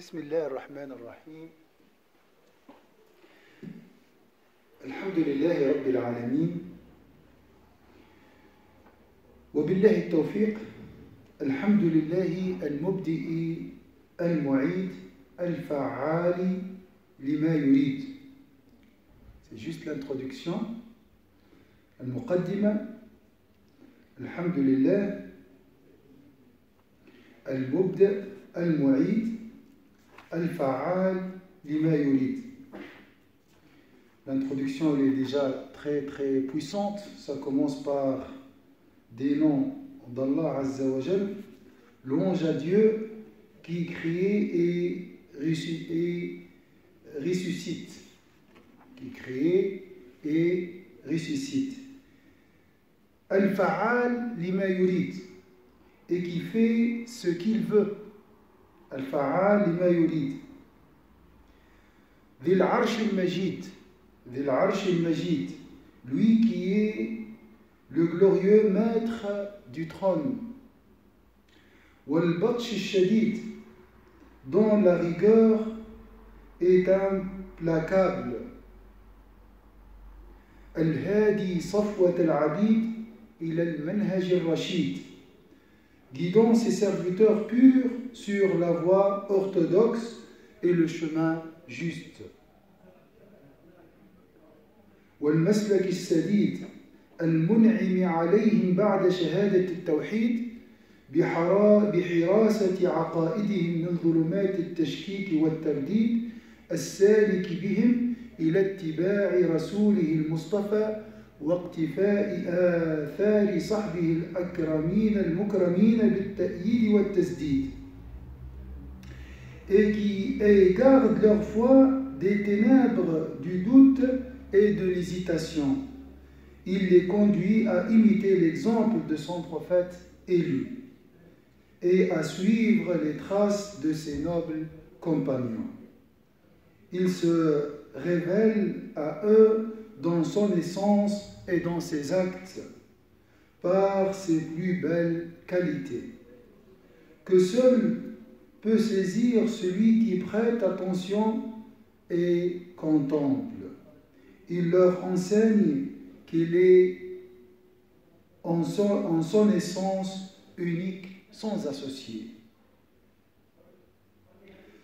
بسم الله الرحمن الرحيم. الحمد لله رب العالمين وبالله التوفيق. الحمد لله المبدئ المعيد الفعال لما يريد. C'est juste l'introduction. المقدمة. الحمد لله المبدئ المعيد الفعال لما يريد. L'introduction elle est déjà très très puissante. Ça commence par des noms d'Allah Azza wa Jal. Louange à Dieu qui crée et ressuscite. Qui crée et ressuscite. Al-Fa'al lima yurid. Et qui fait ce qu'il veut. Al-Fa'al lima yurid. Dhil Arsh al-Majid. Dhil Arsh al-Majid. Lui qui est le glorieux maître du trône. Wal-Batsh al-Shadid. Dont la rigueur est implacable. Al-Hadi Safwat al-Abid ila al-Manhaj al-Rashid. Guidant ses serviteurs purs sur la voie orthodoxe et le chemin juste. والمسلك السديد المنعم عليهم بعد شهادة التوحيد بحراسة عقائدهم من ظلمات التشكيك والترديد السالك بهم إلى اتباع رسوله المصطفى واقتفاء آثار صحبه الأكرمين المكرمين بالتأييد والتسديد. Et qui gardent leur foi des ténèbres du doute et de l'hésitation. Il les conduit à imiter l'exemple de son prophète élu et à suivre les traces de ses nobles compagnons. Il se révèle à eux dans son essence et dans ses actes par ses plus belles qualités, que seul peut saisir celui qui prête attention et contemple. Il leur enseigne qu'il est en son essence unique, sans associé.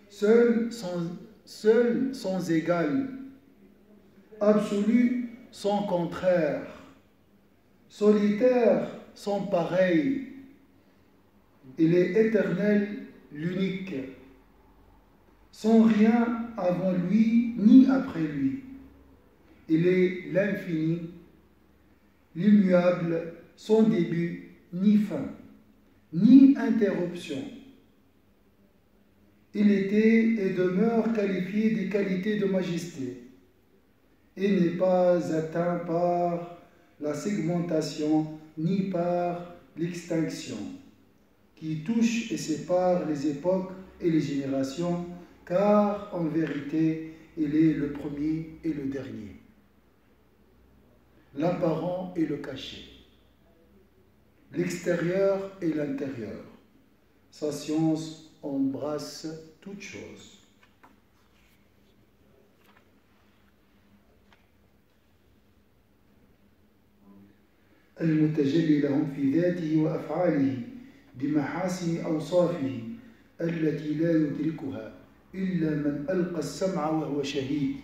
Seul, sans égal, absolu, sans contraire, solitaire, sans pareil. Il est éternel, l'unique, sans rien avant lui ni après lui. Il est l'infini, l'immuable, sans début ni fin, ni interruption. Il était et demeure qualifié des qualités de majesté et n'est pas atteint par la segmentation ni par l'extinction qui touche et sépare les époques et les générations, car en vérité, il est le premier et le dernier, l'apparent et le caché, l'extérieur et l'intérieur. Sa science embrasse toutes choses. المتجلي لهم في ذاته وأفعاله بمحاسن أوصافه التي لا يدركها إلا من ألقى السمع وهو شهيد.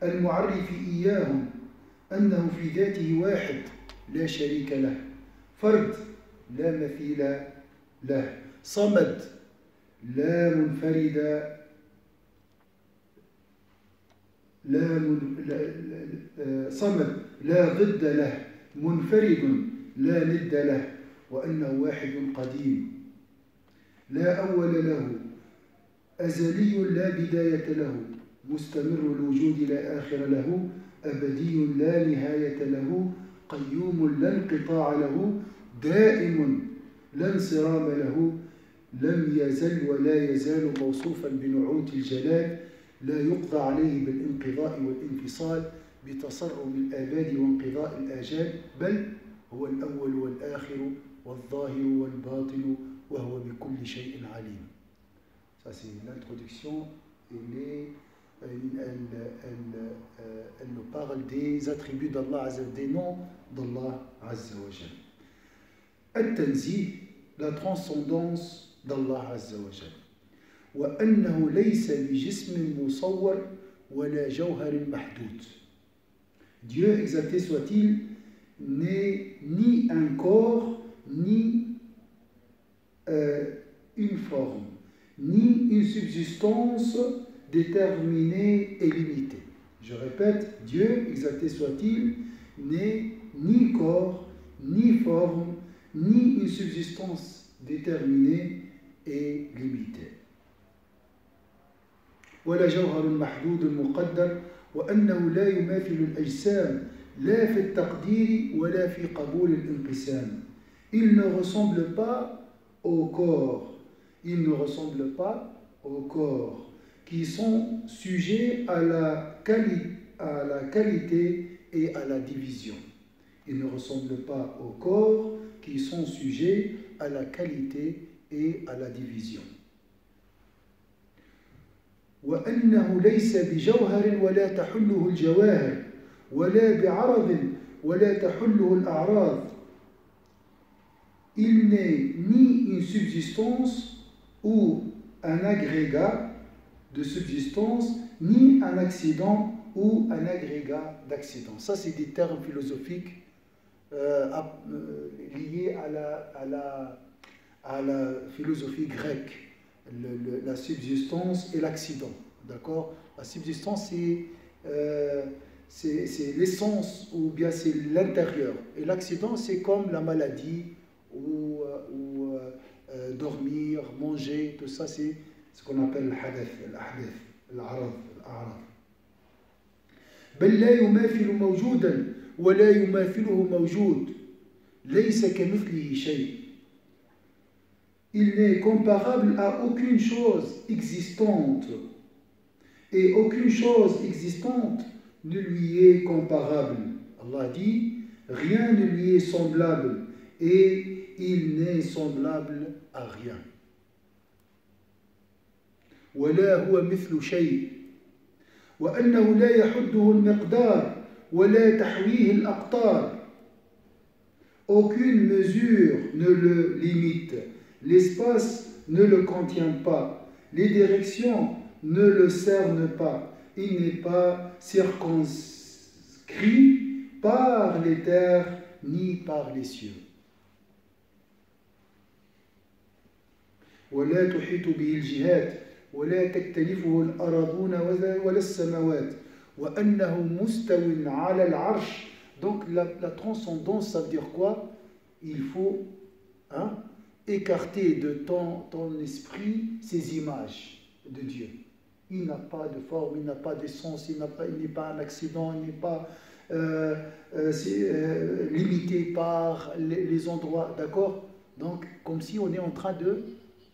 المعرف إياهم أنه في ذاته واحد لا شريك له، فرد لا مثيل له، صمد لا منفرد صمد لا ضد له، منفرد لا ند له، وأنه واحد قديم لا أول له، أزلي لا بداية له، مستمر الوجود لا آخر له، أبدي لا نهاية له، قيوم لا انقطاع له، دائم لا انصرام له، لم يزل ولا يزال موصوفا بنعوت الجلال، لا يقضى عليه بالانقضاء والانفصال بتصرم الآباد وانقضاء الآجال، بل هو الأول والآخر والظاهر والباطن وهو بكل شيء عليم. Ça, c'est l'introduction. Elle nous parle des attributs d'Allah, des noms d'Allah Azza wa Jal. Al-Tanzih, la transcendance d'Allah Azza wa Jal. وأنه ليس بجسم مصور ولا جوهر محدود. Dieu, exalté soit-il, n'est ni un corps, ni une forme, ni une subsistance déterminée et limitée. Je répète, Dieu, exalté soit-il, n'est ni corps, ni forme, ni une subsistance déterminée et limitée. ولا جوهر محدود مقدر وأنه لا يماثل الأجسام لا في التقدير ولا في قبول الانقسام. Il ne ressemble pas au corps. Il ne ressemble pas au corps qui sont sujets à la qualité et à la division. Il ne ressemble pas au corps qui sont sujets à la qualité et à la division. وأنه ليس بجوهر ولا تحله الجواهر ولا بعرض ولا تحله الأعراض. Il n'est ni une subsistance ou un agrégat de subsistance, ni un accident ou un agrégat d'accident. Ça, c'est des termes philosophiques liés à la philosophie grecque. La subsistance et l'accident, d'accord? La subsistance, c'est l'essence ou bien c'est l'intérieur. Et l'accident, c'est comme la maladie ou dormir, manger, tout ça, c'est ce qu'on appelle الأعراض. بل لا يماثل موجودا ولا يماثله موجود ليس كمثله شيء. Il n'est comparable à aucune chose existante et aucune chose existante ne lui est comparable. Allah dit, rien ne lui est semblable et il n'est semblable à rien. ولا هو مثل شيء وأنه لا يحده المقدار ولا تحويه الأقطار. Aucune mesure ne le limite. L'espace ne le contient pas. Les directions ne le cernent pas. Il n'est pas circonscrit par les terres ni par les cieux. ولا تحيط به الجهات ولا تكتنفه الأراضون ولا السماوات وأنه مستو على العرش. Donc la transcendance, ça veut dire quoi? Il faut écarter de ton esprit ces images de Dieu. Il n'a pas de forme, il n'a pas d'essence, il n'est pas un accident, il n'est pas limité par les endroits, d'accord? Donc, comme si on est en train de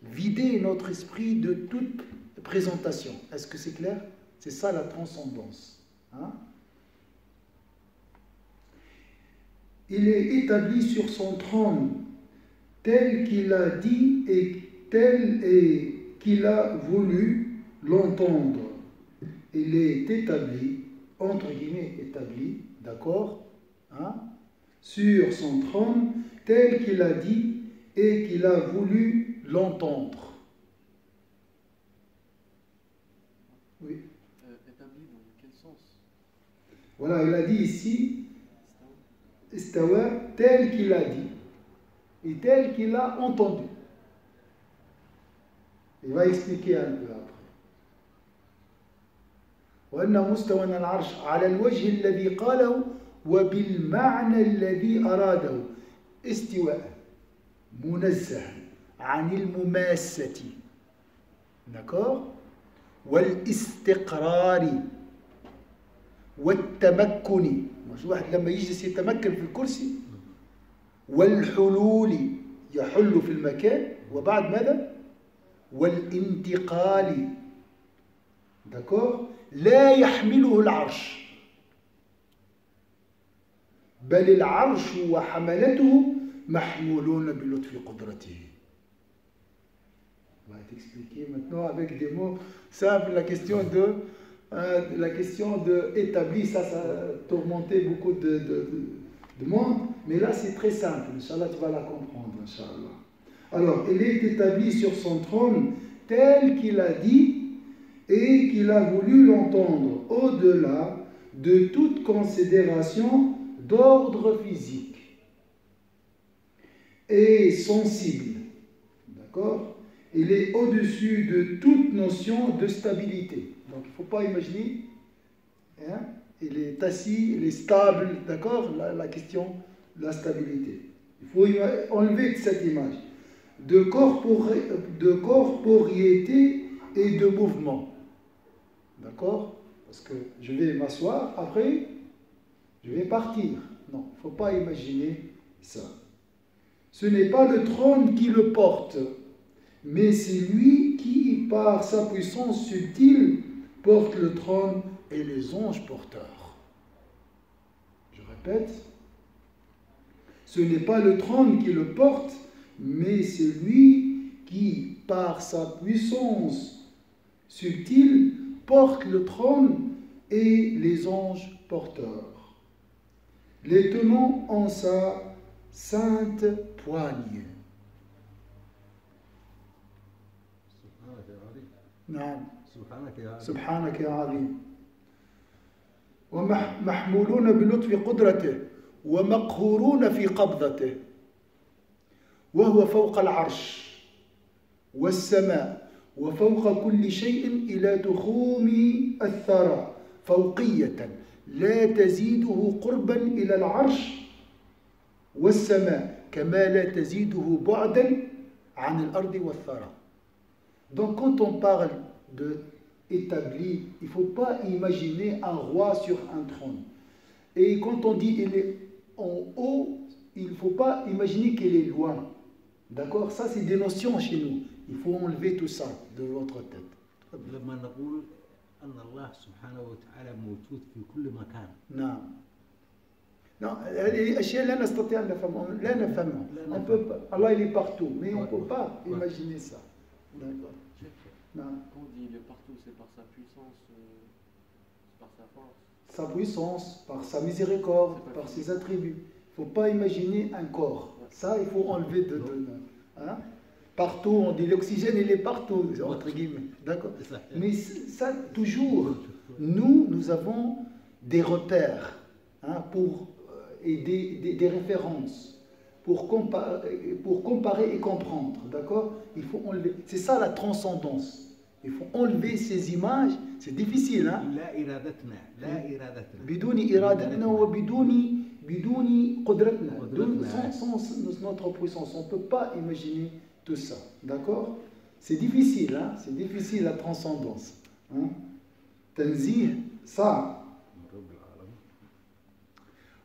vider notre esprit de toute présentation. Est-ce que c'est clair? C'est ça la transcendance. Il est établi sur son trône tel qu'il a dit et tel qu'il a voulu l'entendre. Il est établi, entre guillemets établi, d'accord, sur son trône tel qu'il a dit et qu'il a voulu l'entendre. Oui. Établi dans quel sens? Voilà, il a dit ici, istawa, tel qu'il a dit et tel qu'il a entendu. Il va expliquer un peu après. وأنه مستوى على العرش على الوجه الذي قاله وبالمعنى الذي أراده استواء منزه عن المماسة d'accord والاستقرار والتمكن. مش واحد لما يجلس يتمكن في الكرسي والحلول يحل في المكان وبعد ماذا والانتقال d'accord لا يحمله العرش بل العرش وحملته محمولون بلطف قدرته. va t'expliquer maintenant avec des mots simples la question de établi, ça a tourmenté beaucoup de monde, mais là c'est très simple, Inch'Allah tu vas la comprendre, Inch'Allah. Alors, il est établi sur son trône tel qu'il a dit et qu'il a voulu l'entendre au-delà de toute considération d'ordre physique et sensible. D'accord? Il est au-dessus de toute notion de stabilité. Donc il ne faut pas imaginer, hein, il est assis, il est stable, d'accord? La question de la stabilité. Il faut enlever cette image de corporéité et de mouvement. D'accord? Parce que je vais m'asseoir, après, je vais partir. Non, il ne faut pas imaginer ça. Ce n'est pas le trône qui le porte, mais c'est lui qui, par sa puissance subtile, porte le trône et les anges porteurs. Je répète, ce n'est pas le trône qui le porte, mais c'est lui qui, par sa puissance subtile, porte le trône et les anges porteurs, les tenant en sa sainte poigne. نعم سبحانك يا عظيم ومحمولون بلطف قدرته ومقهورون في قبضته وهو فوق العرش والسماء وفوق كل شيء إلى تخوم الثرى فوقية لا تزيده قربا إلى العرش والسماء كما لا تزيده بعدا عن الأرض والثرى. Donc quand on parle de établi, il ne faut pas imaginer un roi sur un trône. Et quand on dit il est en haut, il ne faut pas imaginer qu'il est loin. D'accord? Ça c'est des notions chez nous. Il faut enlever tout ça de votre tête. لما نقول أن الله سبحانه وتعالى موجود في كل مكان. نعم. Non, هذه أشياء لا نستطيع أن نفهمها. لا نفهمها. On peut pas. Allah il est partout, mais on ne peut pas imaginer ça. D'accord. Quand on dit il est partout, c'est par sa puissance, c'est par sa force. Sa puissance, par sa miséricorde, par ses attributs. Il ne faut pas imaginer un corps. Ça, il faut enlever hein? Partout, on dit l'oxygène, il est partout, entre guillemets. D'accord? Mais ça, toujours, nous avons des repères, hein, et des références pour comparer et comprendre. D'accord? Il faut enlever. C'est ça la transcendance. Il faut enlever ces images. C'est difficile. Hein? بدون إرادتنا وبدون قدرتنا. Sans notre puissance, on ne peut pas imaginer tout ça. D'accord? C'est difficile. Hein? C'est difficile la transcendance. Hein? تنزيه صعب.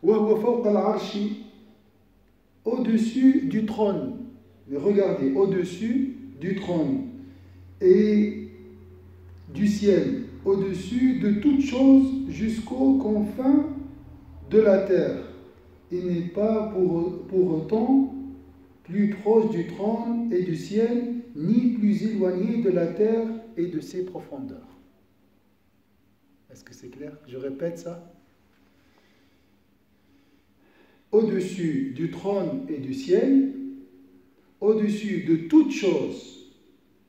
وهو فوق العرش, au-dessus du trône. Mais regardez, au-dessus du trône et du ciel, au-dessus de toutes choses jusqu'aux confins de la terre. Il n'est pas pour autant plus proche du trône et du ciel, ni plus éloigné de la terre et de ses profondeurs. Est-ce que c'est clair? Je répète ça. Au-dessus du trône et du ciel, au-dessus de toutes choses,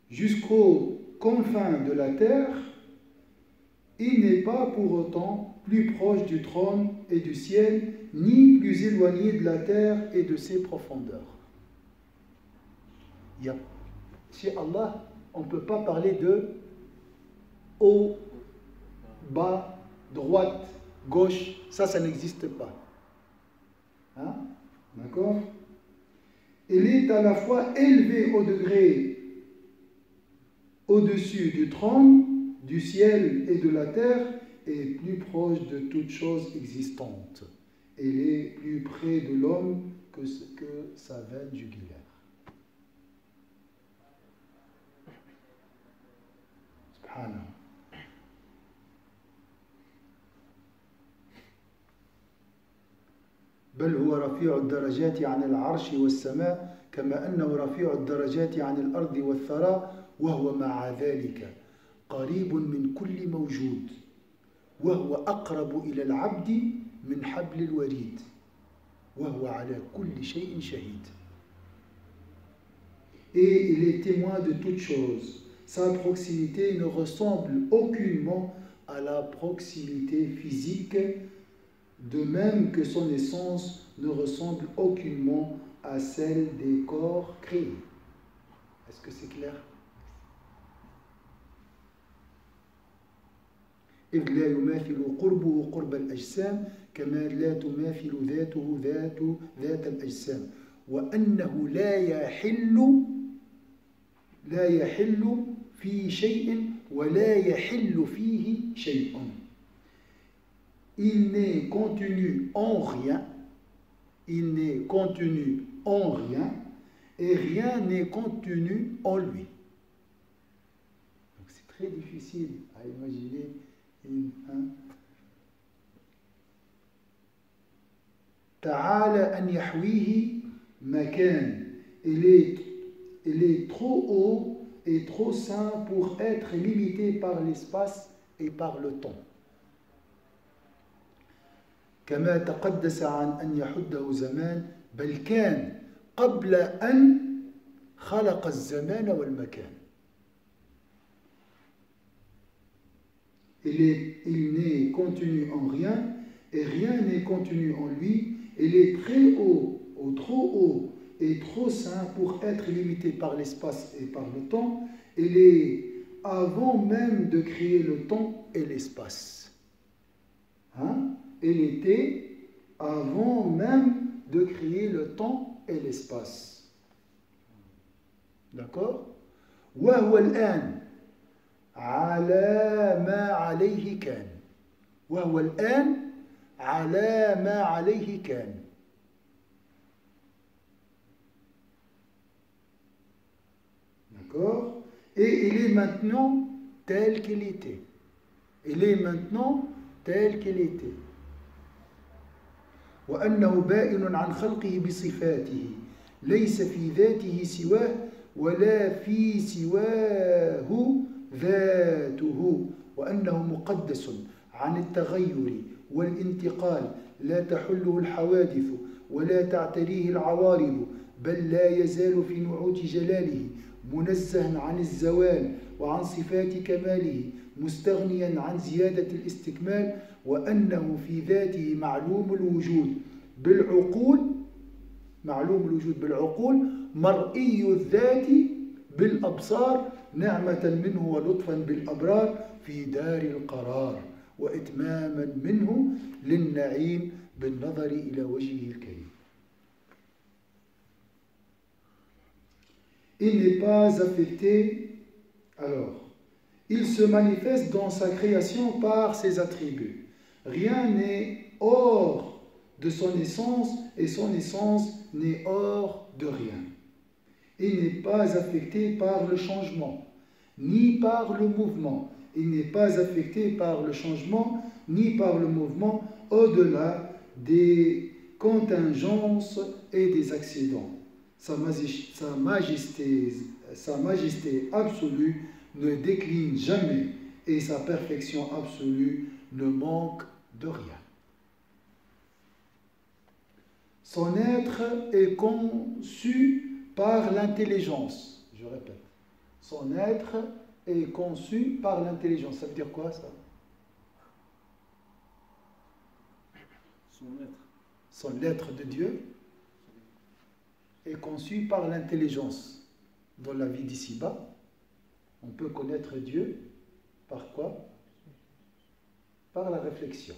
jusqu'aux confins de la terre, il n'est pas pour autant plus proche du trône et du ciel, ni plus éloigné de la terre et de ses profondeurs. Chez Allah, on ne peut pas parler de haut, bas, droite, gauche, ça n'existe pas. Hein? D'accord? Il est à la fois élevé au degré au-dessus du trône, du ciel et de la terre, et plus proche de toute chose existante. Il est plus près de l'homme que sa veine jugulaire. Subhanallah. بل هو رفيع الدرجات عن العرش والسماء كما أنه رفيع الدرجات عن الأرض والثرى وهو مع ذلك قريب من كل موجود وهو أقرب إلى العبد من حبل الوريد وهو على كل شيء شهيد. Et il est témoin de toutes choses. Sa proximité ne ressemble aucunement à la proximité physique, de même que son essence ne ressemble aucunement à celle des corps créés. Est-ce que c'est clair? إذ لا يماثل قربه قرب الأجسام كما لا تماثل ذاته ذات الأجسام وأنه لا يحل في شيء ولا يحل فيه شيء. Il n'est contenu en rien, il n'est contenu en rien et rien n'est contenu en lui. Donc c'est très difficile à imaginer. تعالى أن يحويه مكان. Il est trop haut et trop saint pour être limité par l'espace et par le temps. كما تقدس عن أن يحده زمان بل كان قبل أن خلق الزمان والمكان. Il n'est contenu en rien et rien n'est contenu en lui. Il est très haut, ou trop haut et trop saint pour être limité par l'espace et par le temps. Il est avant même de créer le temps et l'espace. Il était avant même de créer le temps et l'espace. D'accord? وهو الآن على ما عليه كان. وهو الآن على ما عليه كان. D'accord? Et il est maintenant tel qu'il était. Il est maintenant tel qu'il était. وأنه بائن عن خلقه بصفاته ليس في ذاته سواه ولا في سواه ذاته وأنه مقدس عن التغير والانتقال لا تحله الحوادث ولا تعتريه العوارض بل لا يزال في نعوت جلاله منزها عن الزوال وعن صفات كماله مستغنيا عن زيادة الاستكمال وأنه في ذاته معلوم الوجود بالعقول مرئي الذات بالأبصار نعمة منه ولطفا بالأبرار في دار القرار وإتماما منه للنعيم بالنظر إلى وجهه الكريم. Il n'est pas affecté, alors, il se manifeste dans sa création par ses attributs. Rien n'est hors de son essence et son essence n'est hors de rien. Il n'est pas affecté par le changement, ni par le mouvement. Il n'est pas affecté par le changement, ni par le mouvement, au-delà des contingences et des accidents. Sa majesté absolue ne décline jamais et sa perfection absolue ne manque de rien. Son être est conçu par l'intelligence. Je répète, son être est conçu par l'intelligence. Ça veut dire quoi ça? Son être de Dieu est conçu par l'intelligence. Dans la vie d'ici-bas, on peut connaître Dieu par quoi? Par la réflexion.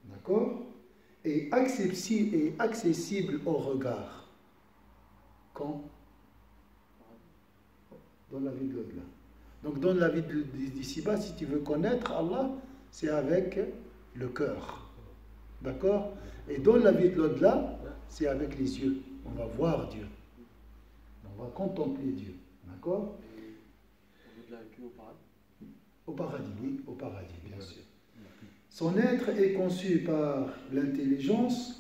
D'accord? Et accessible au regard. Quand? Dans la vie de l'au-delà. Donc dans la vie d'ici-bas, si tu veux connaître Allah, c'est avec le cœur. D'accord? Et dans la vie de l'au-delà, c'est avec les yeux. On va voir Dieu. On va contempler Dieu. D'accord? Au paradis, oui, au paradis, bien sûr. Son être est conçu par l'intelligence.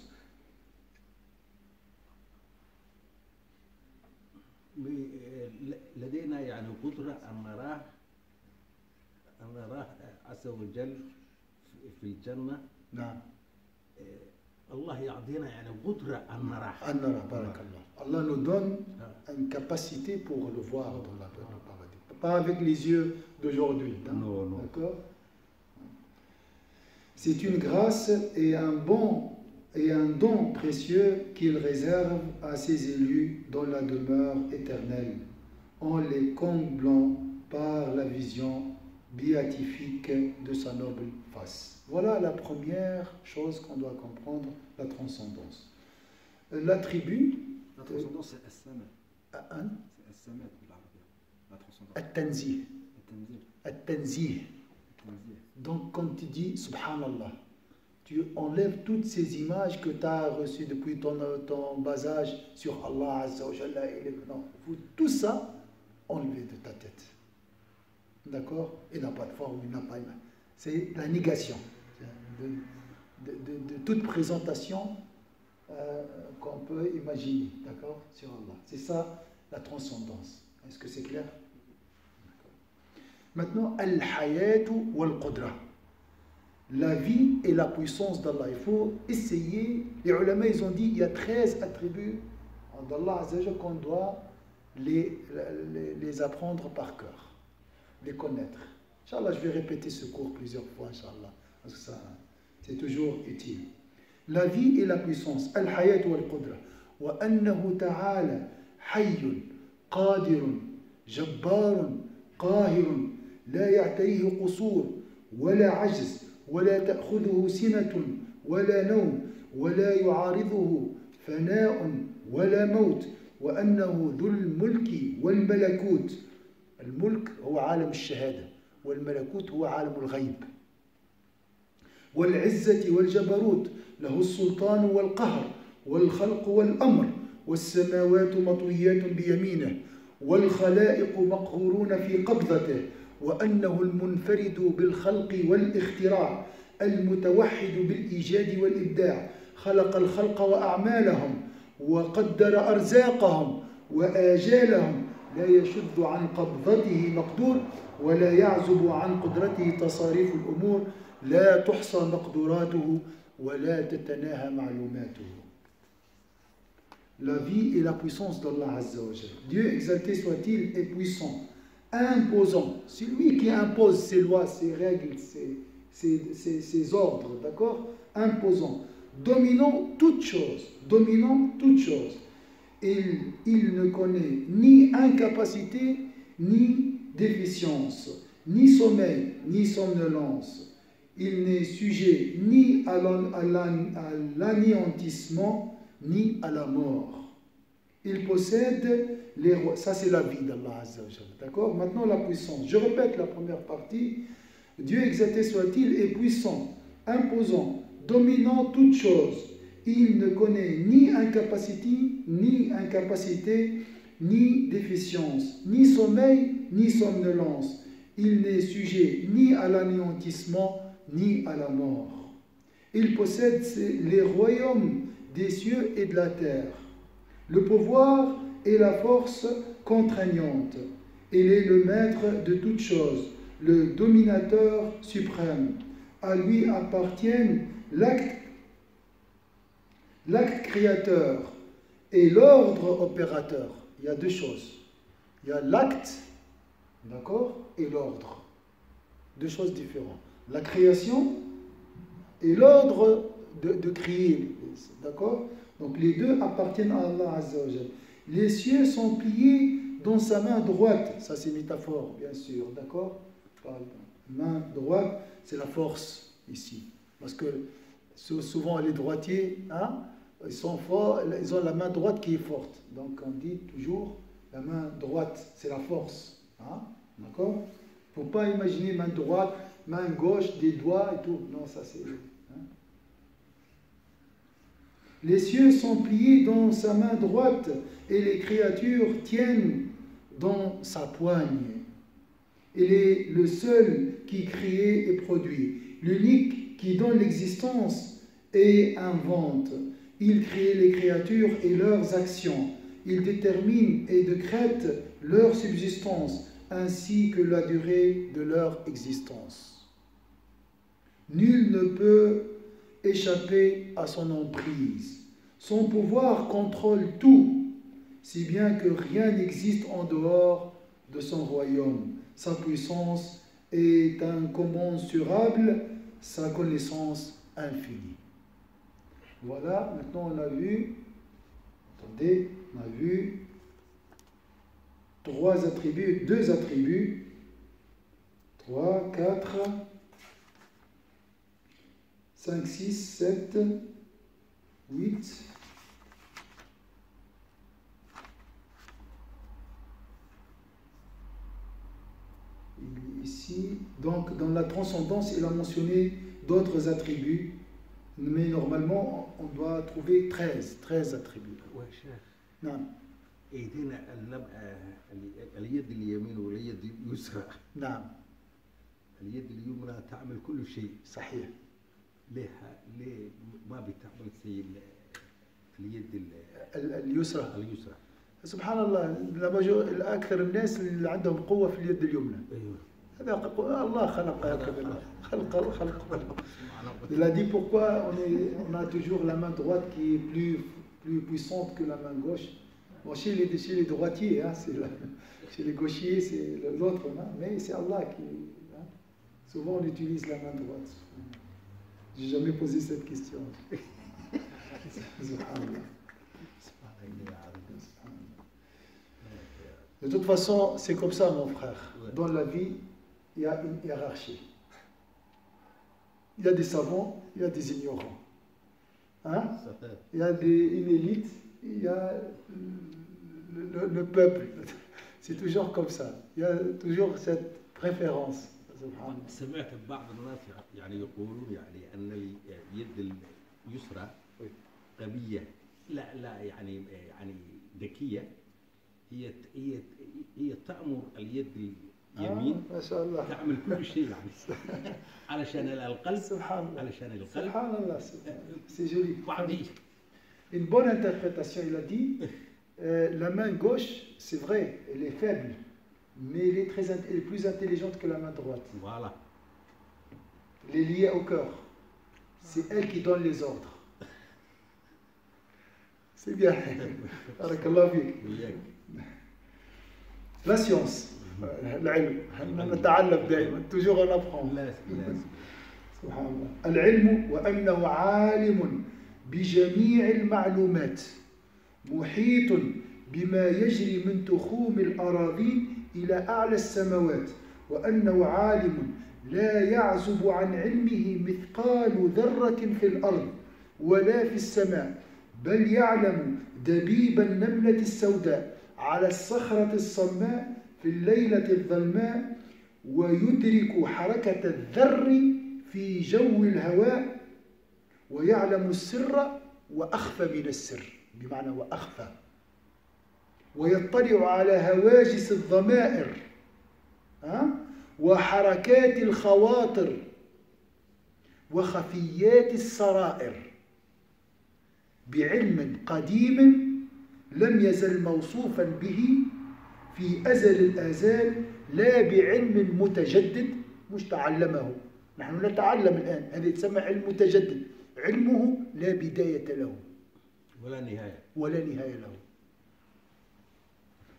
لدينا يعني القدرة أن نراه عز وجل في الجنة. نعم. الله يعطينا يعني قدرة أن نراه. أن نرى بارك الله. Allah nous donne une capacité pour le voir dans le paradis. Pas avec les yeux d'aujourd'hui. Non, non. D'accord? C'est une grâce et un don précieux qu'il réserve à ses élus dans la demeure éternelle, en les comblant par la vision béatifique de sa noble face. Voilà la première chose qu'on doit comprendre, la transcendance. L'attribut... La transcendance, c'est as-sama. C'est as-sama pour l'arabe. La transcendance. At-tanzih. At-tanzih. At-tanzih. Donc, quand tu dis Subhanallah, tu enlèves toutes ces images que tu as reçues depuis ton bas âge sur Allah Azza wa Jalla. Non, tout ça, enlever de ta tête. D'accord? Il n'a pas de forme, il n'a pas de... C'est la négation de toute présentation qu'on peut imaginer. D'accord? Sur Allah. C'est ça la transcendance. Est-ce que c'est clair? Maintenant, al-hayatu wal-qudra. La vie et la puissance d'Allah. Il faut essayer. Les ulama, ils ont dit il y a 13 attributs d'Allah qu'on doit les apprendre par cœur, les connaître. Inch'Allah, je vais répéter ce cours plusieurs fois, Inch'Allah, parce que ça, c'est toujours utile. La vie et la puissance. Al-hayatu wal-qudra. Wa annahu ta'ala hayyun, qadirun, jabbarun, qahirun. لا يعتريه قصور ولا عجز ولا تأخذه سنة ولا نوم ولا يعارضه فناء ولا موت وأنه ذو الملك والملكوت. الملك هو عالم الشهادة والملكوت هو عالم الغيب. والعزة والجبروت له السلطان والقهر والخلق والأمر والسماوات مطويات بيمينه والخلائق مقهورون في قبضته وأنه المنفرد بالخلق والاختراع المتوحد بالإيجاد والإبداع خلق الخلق وأعمالهم وقدر أرزاقهم وآجالهم لا يشذ عن قبضته مقدور ولا يعزب عن قدرته تصاريف الأمور لا تحصى مقدوراته ولا تتناهى معلوماته. La vie et la puissance d'Allah Azza wa Jalla. Dieu exalté soit-il est puissant, imposant. C'est lui qui impose ses lois, ses règles, ses ordres, d'accord? Imposant. Dominant toute chose. Dominant toute chose. Il ne connaît ni incapacité, ni déficience, ni sommeil, ni somnolence. Il n'est sujet ni à l'anéantissement, ni à la mort. Il possède les rois. Ça, c'est la vie d'Allah Azza wa Jalla. D'accord? Maintenant, la puissance. Je répète la première partie. Dieu exalté soit-il est puissant, imposant, dominant toute chose. Il ne connaît ni incapacité, ni déficience, ni sommeil, ni somnolence. Il n'est sujet ni à l'anéantissement, ni à la mort. Il possède les royaumes des cieux et de la terre, le pouvoir et la force contraignante. Il est le maître de toutes choses, le dominateur suprême. À lui appartiennent l'acte créateur et l'ordre opérateur. Il y a deux choses. Il y a l'acte, d'accord, et l'ordre. Deux choses différentes. La création et l'ordre de créer, d'accord? Donc les deux appartiennent à Allah Azza wa Jalla. Les cieux sont pliés dans sa main droite. Ça c'est métaphore, bien sûr, d'accord? Main droite, c'est la force ici. Parce que souvent les droitiers, hein, ils sont forts, ils ont la main droite qui est forte. Donc on dit toujours la main droite, c'est la force. Hein, d'accord? Il ne faut pas imaginer main droite, main gauche, des doigts et tout. Non, ça c'est... Hein. Les cieux sont pliés dans sa main droite et les créatures tiennent dans sa poigne. Il est le seul qui crée et produit, l'unique qui donne l'existence et invente. Il crée les créatures et leurs actions. Il détermine et décrète leur subsistance, ainsi que la durée de leur existence. Nul ne peut échapper à son emprise. Son pouvoir contrôle tout, si bien que rien n'existe en dehors de son royaume. Sa puissance est incommensurable, sa connaissance infinie. Voilà, maintenant on a vu, attendez, on a vu deux attributs, 3, 4, 5, 6, 7, 8. Ici, donc dans la transcendance, il a mentionné d'autres attributs, mais normalement, on doit trouver 13 attributs. Non. ايدينا اليد اليمين واليد اليسرى. نعم. اليد اليمنى تعمل كل شيء. صحيح. ليه ما بتعمل زي اليد اليسرى. اليسرى. سبحان الله، لما اكثر الناس اللي عندهم قوه في اليد اليمنى. ايوه. هذا الله خلق هكذا، خلق. Il a dit pourquoi on a toujours la main droite qui est plus puissante que la main gauche. Bon, chez les droitiers, hein, chez les gauchers, c'est l'autre main, mais c'est Allah qui... Hein, souvent on utilise la main droite. J'ai jamais posé cette question. De toute façon, c'est comme ça, mon frère. Dans la vie, il y a une hiérarchie. Il y a des savants, il y a des ignorants. Hein? Il y a une élite, il y a le peuple. C'est toujours comme ça. Il y a toujours cette préférence. سمعت بعض الناس يعني يقولون يعني أن اليد اليسرى قوية، لا يعني ذكية، هي تأمر اليد اليمين ما شاء الله تعمل كل شيء يعني علشان القلب. سبحان الله. علشان القلب. سبحان الله. C'est joli. بعدين Une bonne interprétation, il a dit, la main gauche, c'est vrai, elle est faible, mais elle est plus intelligente que la main droite. Voilà. Elle est liée au cœur. C'est elle qui donne les ordres. C'est bien. Barakallahu fik. La science. العلم. نتعلم دائما. Toujours on apprend. سبحان الله. العلم وأنه عالم بجميع المعلومات، محيط بما يجري من تخوم الأراضين إلى أعلى السماوات، وأنه عالم لا يعزب عن علمه مثقال ذرة في الأرض ولا في السماء، بل يعلم دبيب النملة السوداء على الصخرة الصماء في الليلة الظلماء، ويدرك حركة الذر في جو الهواء، ويعلم السر وأخفى من السر، بمعنى وأخفى، ويطلع على هواجس الضمائر وحركات الخواطر وخفيات السرائر بعلم قديم لم يزل موصوفا به في أزل الآزال، لا بعلم متجدد مش تعلمه. نحن نتعلم الآن، هذا يتسمى علم متجدد، علمه لا بداية له ولا نهاية له،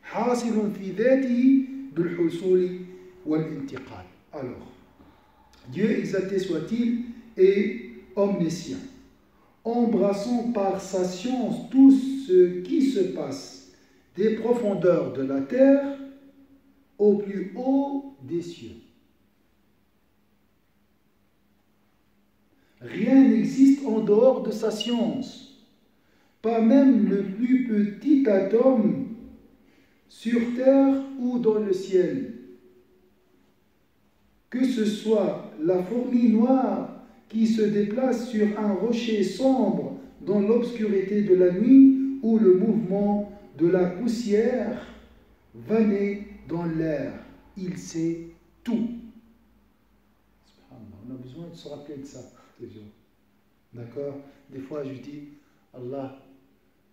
حاصل في ذاته بالحصول والانتقال. Alors, Dieu exalté soit-il est omniscient, embrassant par sa science tout ce qui se passe des profondeurs de la terre au plus haut des cieux. Rien n'existe en dehors de sa science, pas même le plus petit atome sur terre ou dans le ciel. Que ce soit la fourmi noire qui se déplace sur un rocher sombre dans l'obscurité de la nuit, ou le mouvement de la poussière vanée dans l'air, il sait tout. On a besoin de se rappeler de ça. D'accord? Des fois, je dis, Allah,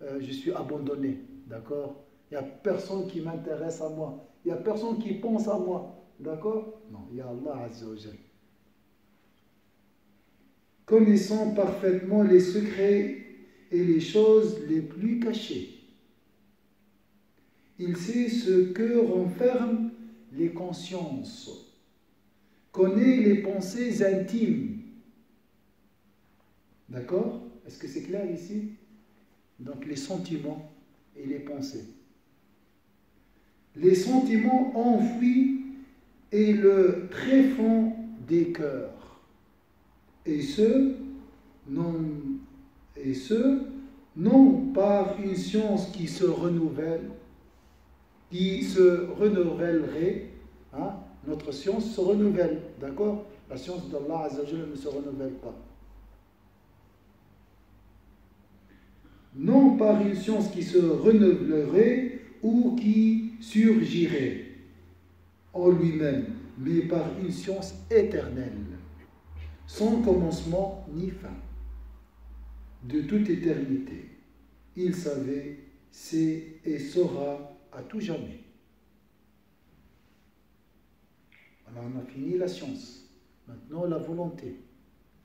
je suis abandonné. D'accord? Il n'y a personne qui m'intéresse à moi. Il n'y a personne qui pense à moi. D'accord? Non, il y a Allah Azza wa Jal. Connaissant parfaitement les secrets et les choses les plus cachées. Il sait ce que renferment les consciences, connaît les pensées intimes. D'accord? Est-ce que c'est clair ici? Donc les sentiments et les pensées. Les sentiments enfouis et le tréfonds des cœurs. Et ce, non par une science qui se renouvelle, qui se renouvellerait, hein? Notre science se renouvelle, d'accord? La science d'Allah Azza wa Jalla ne se renouvelle pas. Non par une science qui se renouvellerait ou qui surgirait en lui-même, mais par une science éternelle, sans commencement ni fin, de toute éternité. Il savait, sait et saura à tout jamais. Alors on a fini la science. Maintenant la volonté,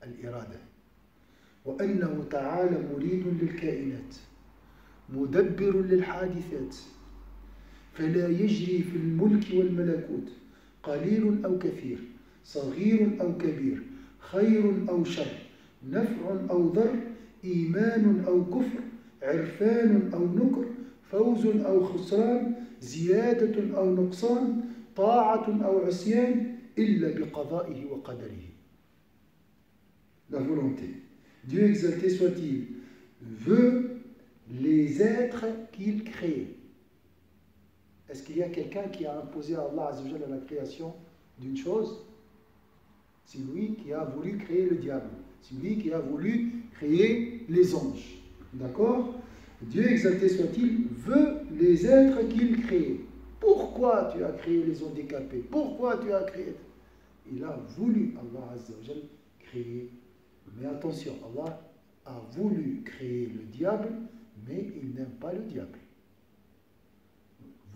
al-irada. وأنه تعالى مريد للكائنات مدبر للحادثات فلا يجري في الملك والملكوت قليل أو كثير صغير أو كبير خير أو شر نفع أو ضر إيمان أو كفر عرفان أو نكر فوز أو خسران زيادة أو نقصان طاعة أو عصيان إلا بقضائه وقدره. La volonté. Dieu exalté soit-il, veut les êtres qu'il crée. Est-ce qu'il y a quelqu'un qui a imposé à Allah Azza wa Jalla la création d'une chose? C'est lui qui a voulu créer le diable. C'est lui qui a voulu créer les anges. D'accord? Dieu exalté soit-il, veut les êtres qu'il crée. Pourquoi tu as créé les handicapés? Pourquoi tu as créé? Il a voulu, Allah Azza wa Jalla, créer. Mais attention, Allah a voulu créer le diable, mais il n'aime pas le diable.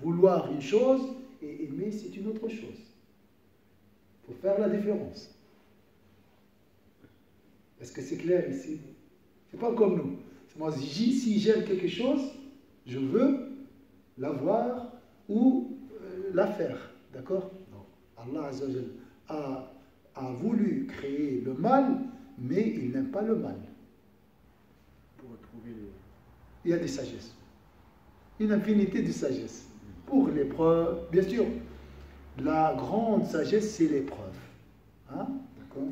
Vouloir une chose et aimer, c'est une autre chose. Il faut faire la différence. Est-ce que c'est clair ici? C'est pas comme nous. Moi, si j'aime quelque chose, je veux l'avoir ou la faire. D'accord? Allah Azza wa Jalla a voulu créer le mal, mais il n'aime pas le mal. Pour retrouver les... Il y a des sagesses. Une infinité de sagesses. Pour l'épreuve, bien sûr, la grande sagesse, c'est l'épreuve. Hein? D'accord?